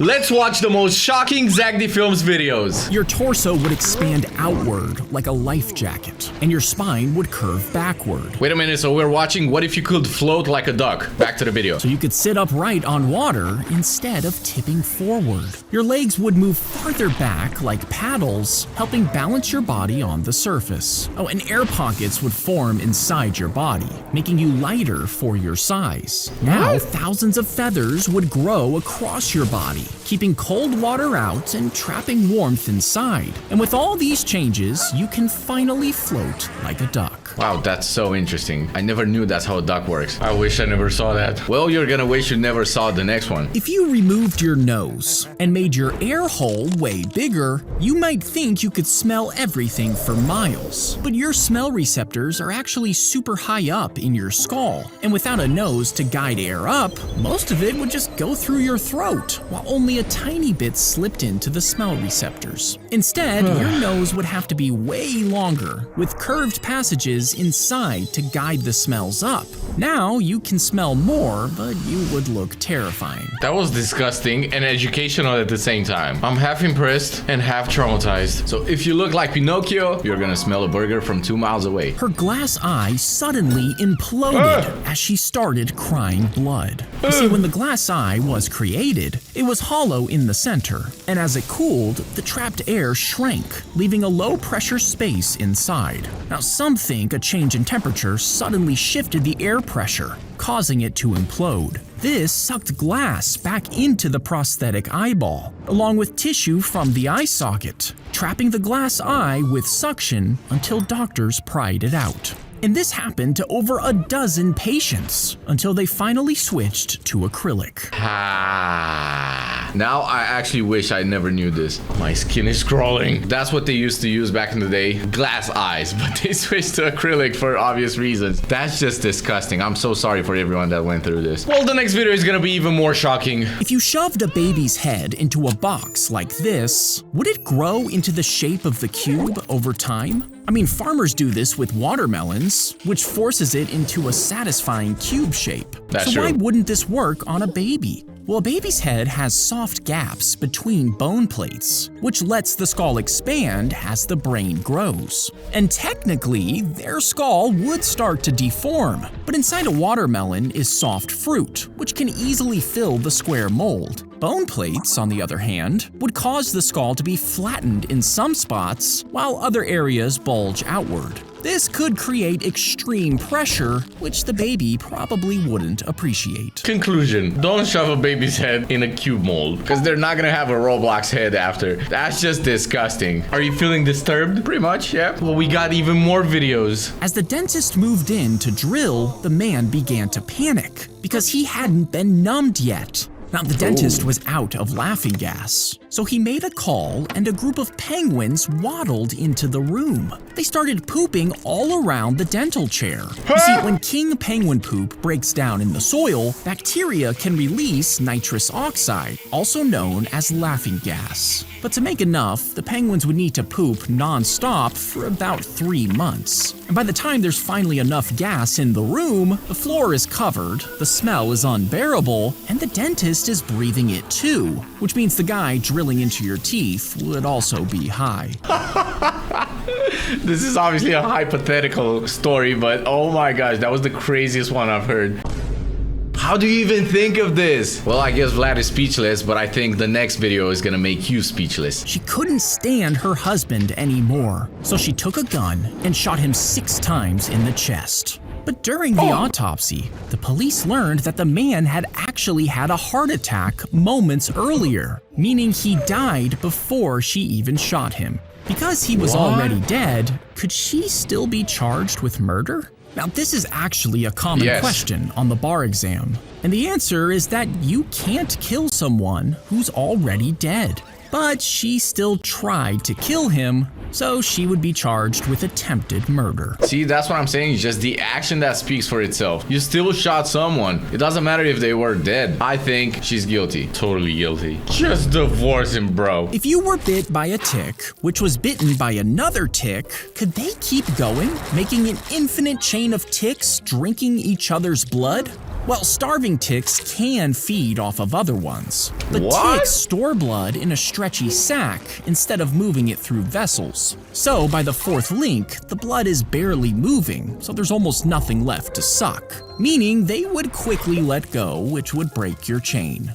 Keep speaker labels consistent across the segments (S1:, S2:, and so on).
S1: Let's watch the most shocking Zack films videos.
S2: Your torso would expand outward like a life jacket, and your spine would curve backward.
S1: Wait a minute, so we're watching what if you could float like a duck? Back to the video.
S2: So you could sit upright on water instead of tipping forward. Your legs would move farther back like paddles, helping balance your body on the surface. Oh, and air pockets would form inside your body, making you lighter for your size. Now, thousands of feathers would grow across your body, keeping cold water out and trapping warmth inside. And with all these changes, you can finally float like a duck.
S1: Wow, that's so interesting. I never knew that's how a duck works. I wish I never saw that. Well, you're gonna wish you never saw the next one.
S2: If you removed your nose and made your air hole way bigger, you might think you could smell everything for miles. But your smell receptors are actually super high up in your skull. And without a nose to guide air up, most of it would just go through your throat, while only a tiny bit slipped into the smell receptors. Instead, your nose would have to be way longer, with curved passages inside to guide the smells up. Now you can smell more, but you would look terrifying.
S1: That was disgusting and educational at the same time. I'm half impressed and half traumatized. So if you look like Pinocchio, you're gonna smell a burger from 2 miles away.
S2: Her glass eye suddenly imploded as she started crying blood. You see, when the glass eye was created, it was hollow in the center, and as it cooled, the trapped air shrank, leaving a low-pressure space inside. Now, some think a change in temperature suddenly shifted the air pressure, causing it to implode. This sucked glass back into the prosthetic eyeball, along with tissue from the eye socket, trapping the glass eye with suction until doctors pried it out. And this happened to over a dozen patients until they finally switched to acrylic.
S1: Now I actually wish I never knew this. My skin is crawling. That's what they used to use back in the day. Glass eyes, but they switched to acrylic for obvious reasons. That's just disgusting. I'm so sorry for everyone that went through this. Well, the next video is gonna be even more shocking.
S2: If you shoved a baby's head into a box like this, would it grow into the shape of the cube over time? I mean, farmers do this with watermelons, which forces it into a satisfying cube shape.
S1: That's
S2: so why
S1: true.
S2: wouldn't this work on a baby? Well, a baby's head has soft gaps between bone plates, which lets the skull expand as the brain grows. And technically, their skull would start to deform, but inside a watermelon is soft fruit, which can easily fill the square mold. Bone plates, on the other hand, would cause the skull to be flattened in some spots, while other areas bulge outward. This could create extreme pressure, which the baby probably wouldn't appreciate.
S1: Conclusion: don't shove a baby's head in a cube mold, because they're not gonna have a Roblox head after. That's just disgusting. Are you feeling disturbed? Pretty much, yeah. Well, we got even more videos.
S2: As the dentist moved in to drill, the man began to panic because he hadn't been numbed yet. Now, the dentist was out of laughing gas, so he made a call and a group of penguins waddled into the room. They started pooping all around the dental chair. You see, when king penguin poop breaks down in the soil, bacteria can release nitrous oxide, also known as laughing gas. But to make enough, the penguins would need to poop non-stop for about 3 months. And by the time there's finally enough gas in the room, the floor is covered, the smell is unbearable, and the dentist is breathing it too, which means the guy drilling into your teeth would also be high.
S1: This is obviously a hypothetical story, but oh my gosh, that was the craziest one I've heard. How do you even think of this? Well, I guess Vlad is speechless, but I think the next video is gonna make you speechless.
S2: She couldn't stand her husband anymore, so she took a gun and shot him 6 times in the chest. But during the autopsy, the police learned that the man had actually had a heart attack moments earlier, meaning he died before she even shot him. Because he was already dead, could she still be charged with murder? Now, this is actually a common question on the bar exam, and the answer is that you can't kill someone who's already dead. But she still tried to kill him, so she would be charged with attempted murder.
S1: See, that's what I'm saying. It's just the action that speaks for itself. You still shot someone. It doesn't matter if they were dead. I think she's guilty. Totally guilty. Just divorce him, bro.
S2: If you were bit by a tick, which was bitten by another tick, could they keep going, making an infinite chain of ticks drinking each other's blood? Well, starving ticks can feed off of other ones, but
S1: What?
S2: ticks store blood in a stretchy sac instead of moving it through vessels. So by the fourth link, the blood is barely moving, so there's almost nothing left to suck, meaning they would quickly let go, which would break your chain.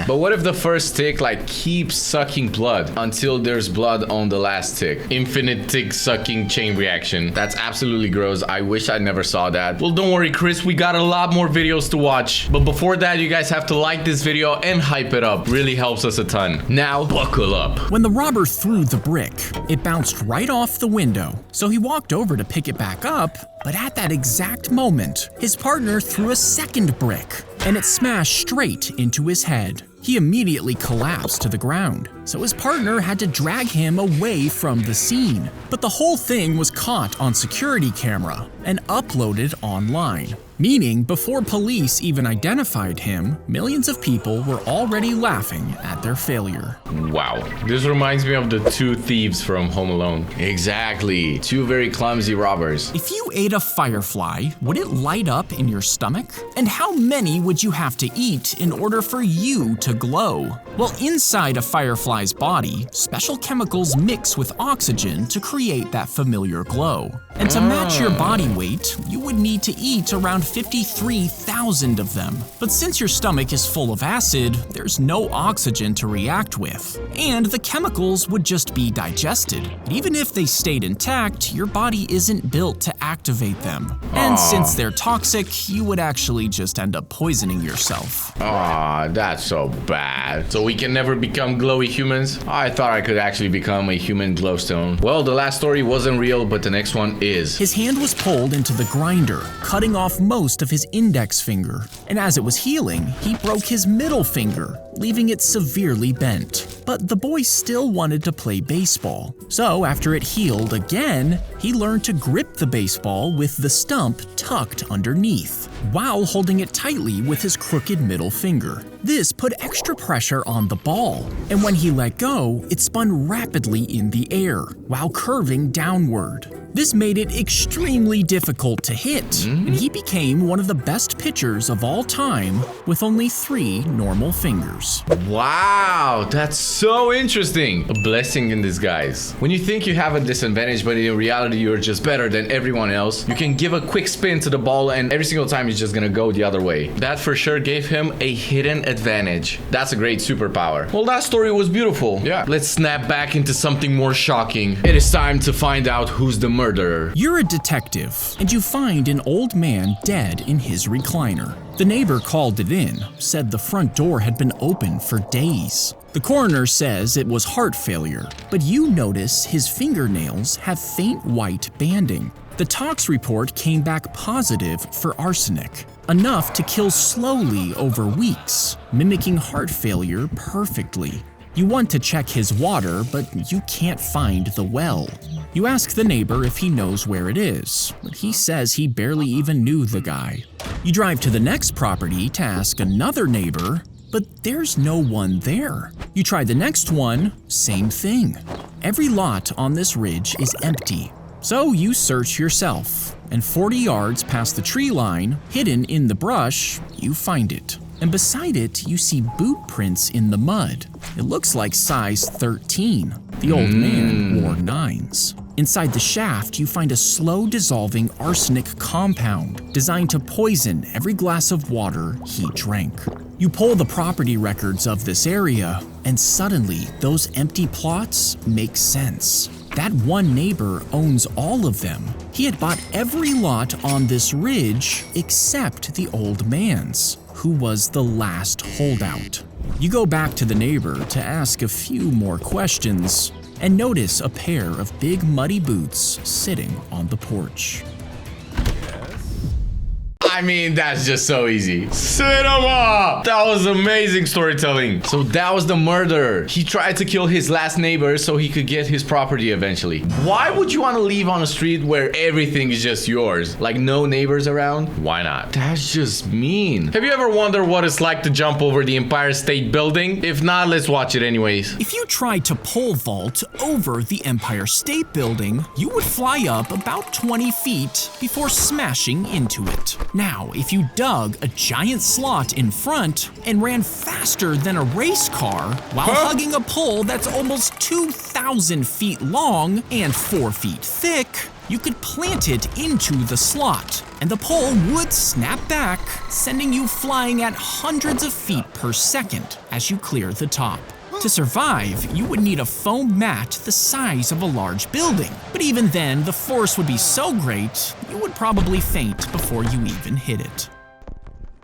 S1: But what if the first tick like keeps sucking blood until there's blood on the last tick? Infinite tick sucking chain reaction. That's absolutely gross. I wish I never saw that. Well, don't worry, Chris. We got a lot more videos to watch. But before that, you guys have to like this video and hype it up. Really helps us a ton. Now, buckle up.
S2: When the robber threw the brick, it bounced right off the window. So he walked over to pick it back up, but at that exact moment, his partner threw a second brick, and it smashed straight into his head. He immediately collapsed to the ground, so his partner had to drag him away from the scene. But the whole thing was caught on security camera and uploaded online. Meaning, before police even identified him, millions of people were already laughing at their failure.
S1: Wow. This reminds me of the two thieves from Home Alone. Exactly. Two very clumsy robbers.
S2: If you ate a firefly, would it light up in your stomach? And how many would you have to eat in order for you to glow? Well, inside a firefly's body, special chemicals mix with oxygen to create that familiar glow. And to match your body weight, you would need to eat around 53,000 of them. But since your stomach is full of acid, there's no oxygen to react with, and the chemicals would just be digested. But even if they stayed intact, your body isn't built to activate them. And since they're toxic, you would actually just end up poisoning yourself.
S1: Aw, that's so bad. So we can never become glowy humans? I thought I could actually become a human glowstone. Well, the last story wasn't real, but the next one is.
S2: His hand was pulled into the grinder, cutting off most of his index finger. And as it was healing, he broke his middle finger, leaving it severely bent. But the boy still wanted to play baseball. So after it healed again, he learned to grip the baseball with the stump tucked underneath, while holding it tightly with his crooked middle finger. This put extra pressure on the ball, and when he let go, it spun rapidly in the air, while curving downward. This made it extremely difficult to hit, and he became one of the best pitchers of all time with only 3 normal fingers.
S1: Wow, that's so interesting. A blessing in disguise. When you think you have a disadvantage, but in reality you're just better than everyone else, you can give a quick spin to the ball and every single time it's just gonna go the other way. That for sure gave him a hidden advantage. That's a great superpower. Well, that story was beautiful. Yeah. Let's snap back into something more shocking. It is time to find out who's the murderer.
S2: You're a detective, and you find an old man dead in his recliner. The neighbor called it in, said the front door had been open for days. The coroner says it was heart failure, but you notice his fingernails have faint white banding. The tox report came back positive for arsenic, enough to kill slowly over weeks, mimicking heart failure perfectly. You want to check his water, but you can't find the well. You ask the neighbor if he knows where it is, but he says he barely even knew the guy. You drive to the next property to ask another neighbor, but there's no one there. You try the next one, same thing. Every lot on this ridge is empty. So you search yourself, and 40 yards past the tree line, hidden in the brush, you find it. And beside it, you see boot prints in the mud. It looks like size 13. The old man wore 9s. Inside the shaft, you find a slow-dissolving arsenic compound designed to poison every glass of water he drank. You pull the property records of this area, and suddenly, those empty plots make sense. That one neighbor owns all of them. He had bought every lot on this ridge except the old man's, who was the last holdout. You go back to the neighbor to ask a few more questions and notice a pair of big muddy boots sitting on the porch.
S1: I mean, that's just so easy. Cinema! That was amazing storytelling. So that was the murderer. He tried to kill his last neighbor so he could get his property eventually. Why would you want to live on a street where everything is just yours? Like no neighbors around? Why not? That's just mean. Have you ever wondered what it's like to jump over the Empire State Building? If not, let's watch it anyways.
S2: If you tried to pole vault over the Empire State Building, you would fly up about 20 feet before smashing into it. Now, if you dug a giant slot in front and ran faster than a race car while hugging a pole that's almost 2,000 feet long and 4 feet thick, you could plant it into the slot, and the pole would snap back, sending you flying at hundreds of feet per second as you clear the top. To survive, you would need a foam mat the size of a large building, but even then, the force would be so great, you would probably faint before you even hit it.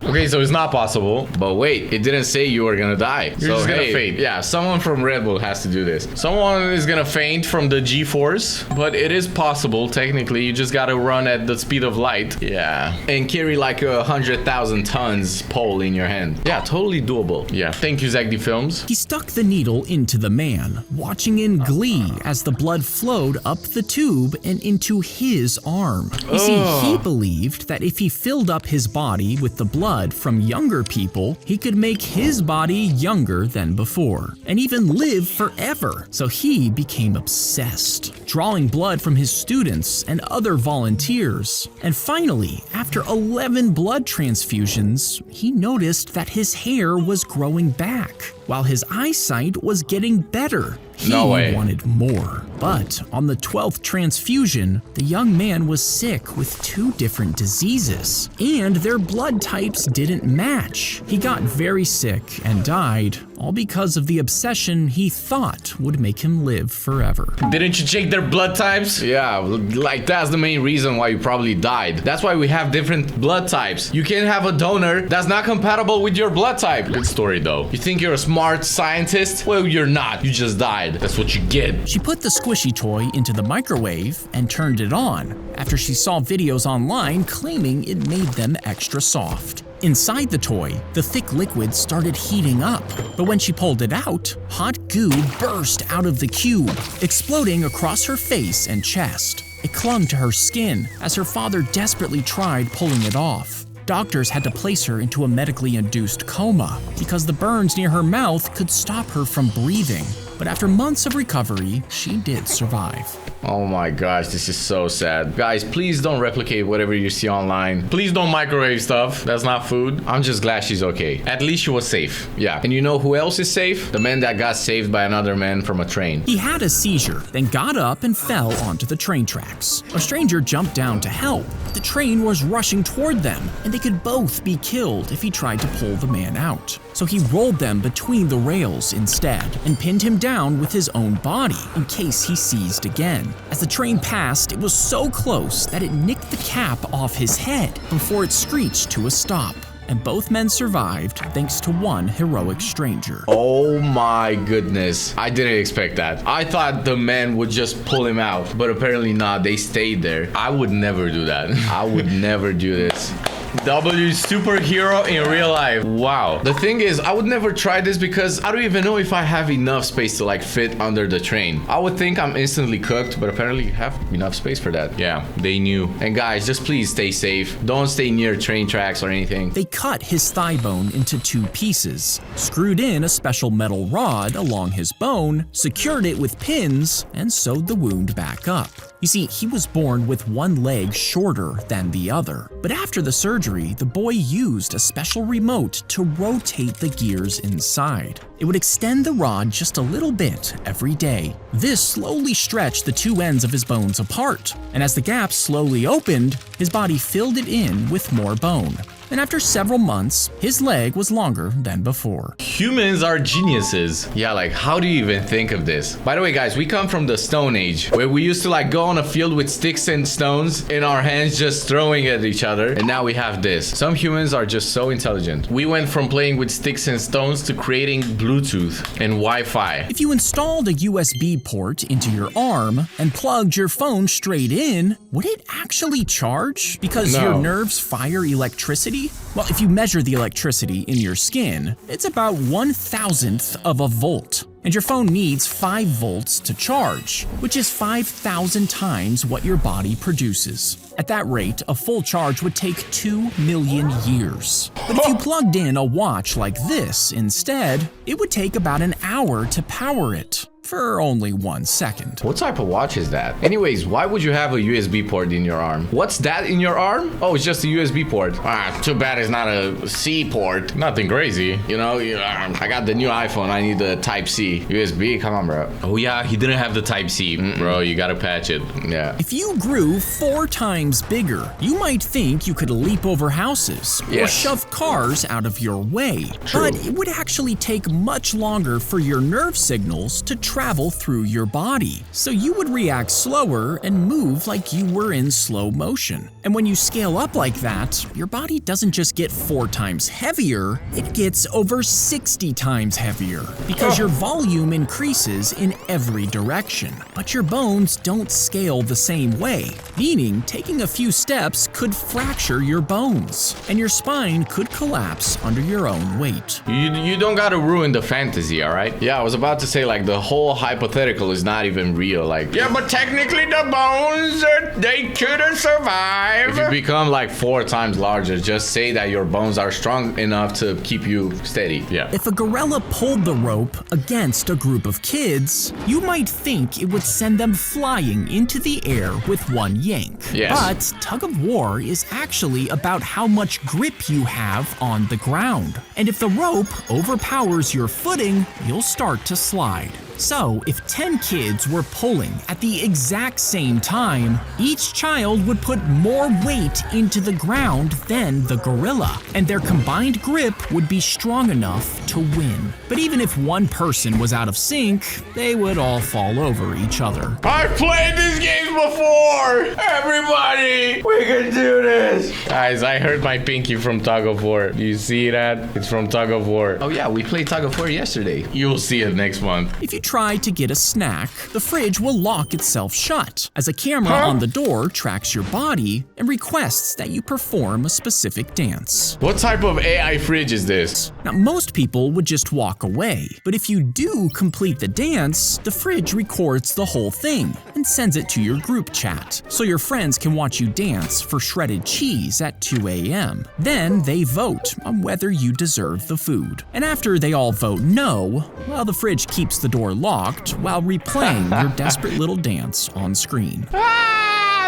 S1: Okay, so it's not possible. But wait, it didn't say you were gonna die. You're just gonna faint. Yeah, someone from Red Bull has to do this. Someone is gonna faint from the G-force, but it is possible. Technically, you just gotta run at the speed of light. Yeah, and carry like 100,000 tons pole in your hand. Yeah, totally doable. Yeah, thank you, Zack Films.
S2: He stuck the needle into the man, watching in glee as the blood flowed up the tube and into his arm. You see, he believed that if he filled up his body with the blood from younger people, he could make his body younger than before and even live forever. So he became obsessed, drawing blood from his students and other volunteers. And finally, after 11 blood transfusions, he noticed that his hair was growing back, while his eyesight was getting better. He wanted more. But on the 12th transfusion, the young man was sick with 2 different diseases, and their blood types didn't match. He got very sick and died, all because of the obsession he thought would make him live forever.
S1: Didn't you check their blood types? Yeah, like that's the main reason why you probably died. That's why we have different blood types. You can't have a donor that's not compatible with your blood type. Good story though. You think you're a smart scientist? Well, you're not. You just died. That's what you get.
S2: She put the squishy toy into the microwave and turned it on after she saw videos online claiming it made them extra soft. Inside the toy, the thick liquid started heating up, but when she pulled it out, hot goo burst out of the cube, exploding across her face and chest. It clung to her skin as her father desperately tried pulling it off. Doctors had to place her into a medically induced coma because the burns near her mouth could stop her from breathing. But after months of recovery, she did survive.
S1: Oh my gosh, this is so sad. Guys, please don't replicate whatever you see online. Please don't microwave stuff. That's not food. I'm just glad she's okay. At least she was safe. Yeah. And you know who else is safe? The man that got saved by another man from a train.
S2: He had a seizure, then got up and fell onto the train tracks. A stranger jumped down to help. The train was rushing toward them, and they could both be killed if he tried to pull the man out. So he rolled them between the rails instead and pinned him down with his own body in case he seized again. As the train passed, it was so close that it nicked the cap off his head before it screeched to a stop. And both men survived thanks to one heroic stranger.
S1: Oh my goodness. I didn't expect that. I thought the men would just pull him out, but apparently not. They stayed there. I would never do that. I would never do this. W superhero in real life. Wow. The thing is, I would never try this because I don't even know if I have enough space to like fit under the train. I would think I'm instantly cooked, but apparently you have enough space for that. Yeah, they knew. And guys, just please stay safe. Don't stay near train tracks or anything.
S2: They cut his thigh bone into 2 pieces, screwed in a special metal rod along his bone, secured it with pins, and sewed the wound back up. You see, he was born with one leg shorter than the other. But after the surgery, the boy used a special remote to rotate the gears inside. It would extend the rod just a little bit every day. This slowly stretched the 2 ends of his bones apart, and as the gap slowly opened, his body filled it in with more bone. and after several months, his leg was longer than before.
S1: Humans are geniuses. Yeah, like how do you even think of this? By the way, guys, we come from the Stone Age, where we used to like go on a field with sticks and stones in our hands, just throwing at each other, and now we have this. Some humans are just so intelligent. We went from playing with sticks and stones to creating Bluetooth and Wi-Fi.
S2: If you installed a USB port into your arm and plugged your phone straight in, would it actually charge? Because your nerves fire electricity? Well, if you measure the electricity in your skin, it's about 1/1000th of a volt. And your phone needs 5 volts to charge, which is 5,000 times what your body produces. At that rate, a full charge would take 2 million years. But if you plugged in a watch like this instead, it would take about an hour to power it. For only 1 second.
S1: What type of watch is that? Anyways, why would you have a USB port in your arm? What's that in your arm? Oh, it's just a USB port. Too bad it's not a C port. Nothing crazy. You know, I got the new iPhone. I need the Type-C. USB, come on, bro. Oh yeah, he didn't have the Type-C. Bro, you gotta patch it. Yeah.
S2: If you grew 4 times bigger, you might think you could leap over houses or shove cars out of your way.
S1: True.
S2: But it would actually take much longer for your nerve signals to travel through your body. So you would react slower and move like you were in slow motion. And when you scale up like that, your body doesn't just get 4 times heavier, it gets over 60 times heavier because your volume increases in every direction. But your bones don't scale the same way, meaning taking a few steps could fracture your bones, and your spine could collapse under your own weight.
S1: You don't gotta ruin the fantasy, all right? Yeah, I was about to say like the whole hypothetical is not even real. Like, yeah, but technically the bones, they couldn't survive. If you become like 4 times larger, just say that your bones are strong enough to keep you steady. Yeah.
S2: If a gorilla pulled the rope against a group of kids, you might think it would send them flying into the air with one yank.
S1: Yes.
S2: But tug-of-war is actually about how much grip you have on the ground. And if the rope overpowers your footing, you'll start to slide. So, if 10 kids were pulling at the exact same time, each child would put more weight into the ground than the gorilla, and their combined grip would be strong enough to win. But even if one person was out of sync, they would all fall over each other.
S1: I've played these games before! Everybody! We can do this! Guys, I hurt my pinky from tug-of-war. Do you see that? It's from tug-of-war. Oh yeah, we played tug-of-war yesterday. You'll see it next month.
S2: If you try to get a snack, the fridge will lock itself shut as a camera on the door tracks your body and requests that you perform a specific dance.
S1: What type of AI fridge is this?
S2: Now, most people would just walk away, but if you do complete the dance, the fridge records the whole thing and sends it to your group chat, so your friends can watch you dance for shredded cheese at 2 a.m. Then they vote on whether you deserve the food. And after they all vote no, well, the fridge keeps the door locked while replaying your desperate little dance on screen.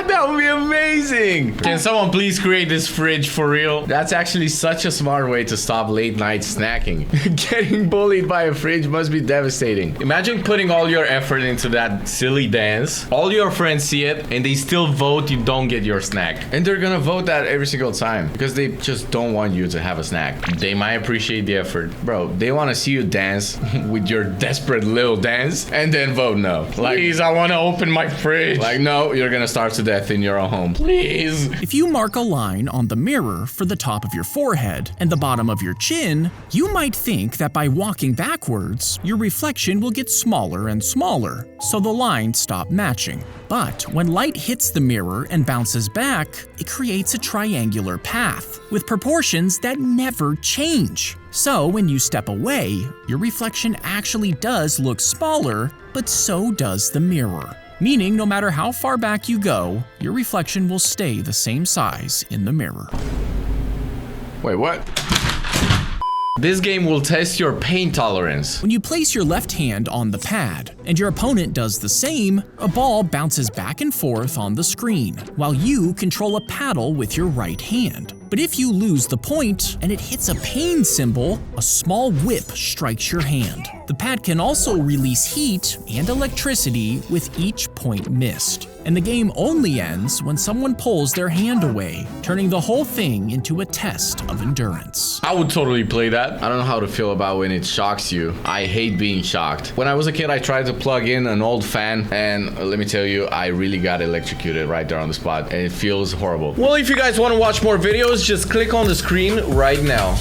S1: That would be amazing! Can someone please create this fridge for real? That's actually such a smart way to stop late night snacking. Getting bullied by a fridge must be devastating. Imagine putting all your effort into that silly dance. All your friends see it and they still vote you don't get your snack. And they're gonna vote that every single time because they just don't want you to have a snack. They might appreciate the effort. Bro, they want to see you dance with your desperate little dance and then vote no. Like, please, I want to open my fridge. Like, no, you're gonna starve to death in your own home. Please.
S2: If you mark a line on the mirror for the top of your forehead and the bottom of your chin, you might think that by walking backwards, your reflection will get smaller and smaller, so the lines stop matching. But when light hits the mirror and bounces back, it creates a triangular path with proportions that never change. So when you step away, your reflection actually does look smaller, but so does the mirror. Meaning no matter how far back you go, your reflection will stay the same size in the mirror.
S1: Wait, what? This game will test your pain tolerance.
S2: When you place your left hand on the pad and your opponent does the same, a ball bounces back and forth on the screen while you control a paddle with your right hand. But if you lose the point and it hits a pain symbol, a small whip strikes your hand. The pad can also release heat and electricity with each point missed. And the game only ends when someone pulls their hand away, turning the whole thing into a test of endurance.
S1: I would totally play that. I don't know how to feel about when it shocks you. I hate being shocked. When I was a kid, I tried to plug in an old fan, and let me tell you, I really got electrocuted right there on the spot, and it feels horrible. Well, if you guys want to watch more videos, just click on the screen right now.